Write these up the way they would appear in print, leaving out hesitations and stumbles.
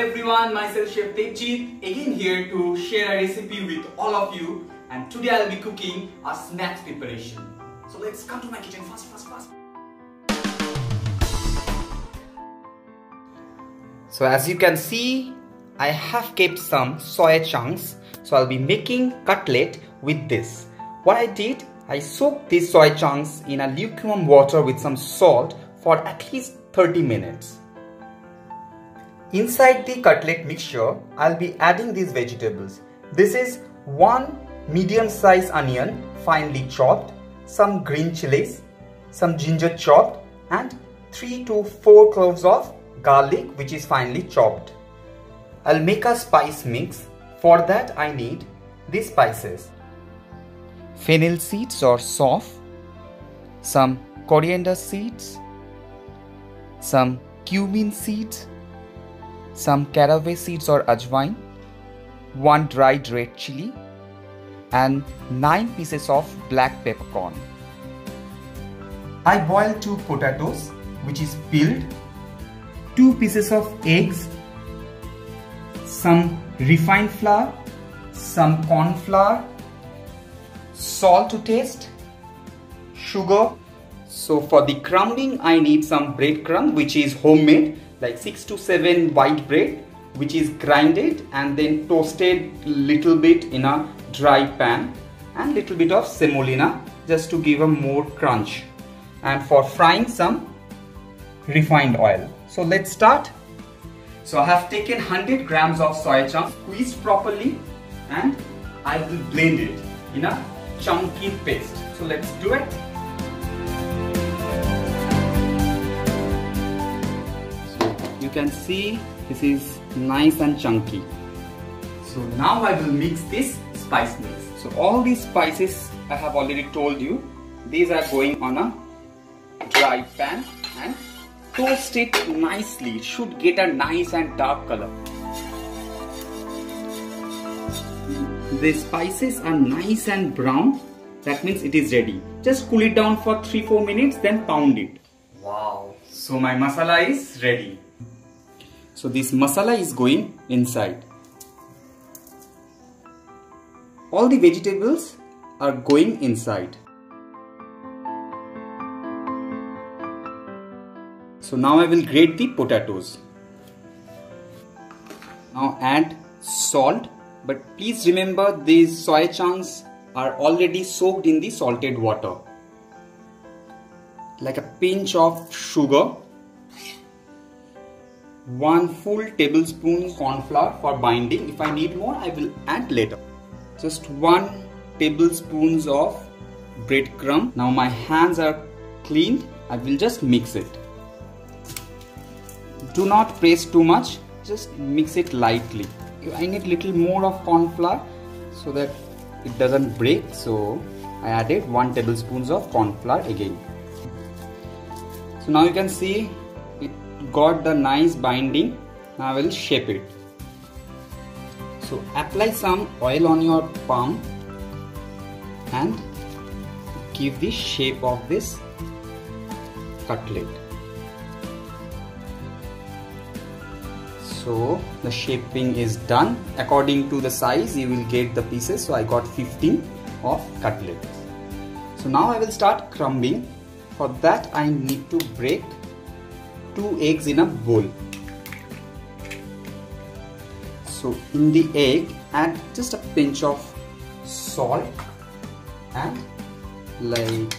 everyone, myself Chef Tejit again here to share a recipe with all of you, and today I'll be cooking a snacks preparation. So let's come to my kitchen fast. So as you can see, I have kept some soya chunks, so I'll be making cutlet with this. What I did, I soaked these soya chunks in a lukewarm water with some salt for at least 30 minutes. Inside the cutlet mixture, I'll be adding these vegetables. This is 1 medium-sized onion finely chopped, some green chilies, some ginger chopped, and 3 to 4 cloves of garlic which is finely chopped. I'll make a spice mix. For that I need these spices: fennel seeds or sauf, some coriander seeds, some cumin seeds, some caraway seeds or ajwain, 1 dried red chili, and 9 pieces of black peppercorn. I boiled 2 potatoes which is peeled, 2 pieces of eggs, some refined flour, some corn flour, salt to taste, sugar. So for the crumbing I need some breadcrumb which is homemade, like 6 to 7 white bread which is grinded and then toasted little bit in a dry pan, and little bit of semolina just to give a more crunch, and for frying some refined oil. So let's start. So I have taken 100 grams of soya chunks, squeezed properly, and I will blend it in a chunky paste. So let's do it. So you can see this is nice and chunky. So now I will mix this spice mix. So all these spices I have already told you, these are going on a dry pan and toast it nicely. It should get a nice and dark color. The spices are nice and brown. That means it is ready. Just cool it down for 3-4 minutes, then pound it. Wow! So my masala is ready. So this masala is going inside. All the vegetables are going inside. So now I will grate the potatoes. Now add salt, but please remember these soya chunks are already soaked in the salted water. Like a pinch of sugar, 1 full tablespoon corn flour for binding. If I need more, I will add later. Just 1 tablespoon of breadcrumb. Now my hands are cleaned. I will just mix it. Do not press too much, just mix it lightly. I need little more of corn flour so that it doesn't break, so I added 1 tablespoon of corn flour again. So now you can see it got the nice binding. Now I will shape it. So apply some oil on your palm and give the shape of this cutlet. So the shaping is done. According to the size you will get the pieces. So I got 15 of cutlets. So now I will start crumbing. For that I need to break 2 eggs in a bowl. So in the egg add just a pinch of salt and like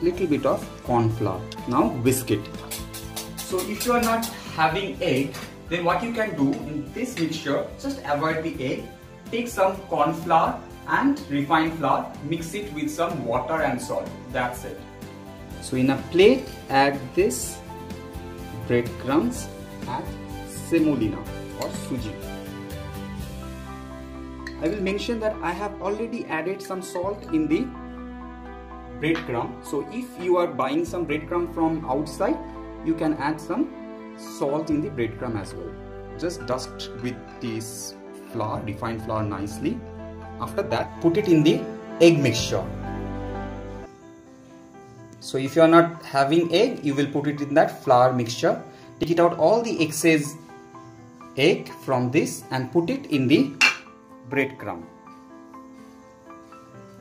little bit of corn flour. Now whisk it. So if you are not having egg, then what you can do in this mixture, just avoid the egg, take some corn flour and refined flour, mix it with some water and salt. That's it. So in a plate, add this breadcrumbs and semolina or suji. I will mention that I have already added some salt in the breadcrumb. So if you are buying some breadcrumb from outside, you can add some salt in the breadcrumb as well. Just dust with this flour, refined flour nicely. After that, put it in the egg mixture. So if you are not having egg, you will put it in that flour mixture. Take it out all the excess egg from this and put it in the breadcrumb.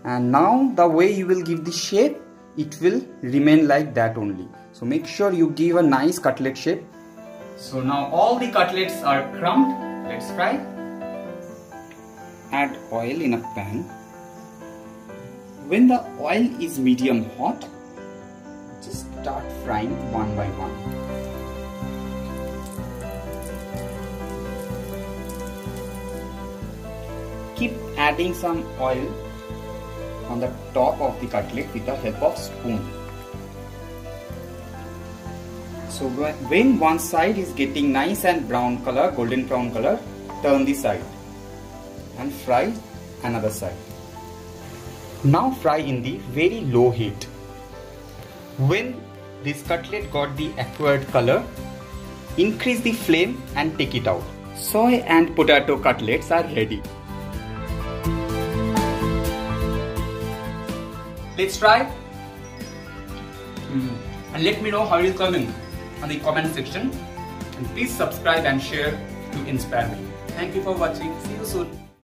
And now the way you will give the shape, it will remain like that only. So make sure you give a nice cutlet shape. So now all the cutlets are crumbed. Let's fry. Add oil in a pan. When the oil is medium hot, just start frying one by one. Keep adding some oil on the top of the cutlet with the help of spoon. So when one side is getting nice and brown color, golden brown color, turn the side and fry another side. Now fry in the very low heat. When this cutlet got the acquired color, increase the flame and take it out. Soy and potato cutlets are ready. Let's try and let me know how it is coming on the comment section, and please subscribe and share to inspire me. Thank you for watching. See you soon.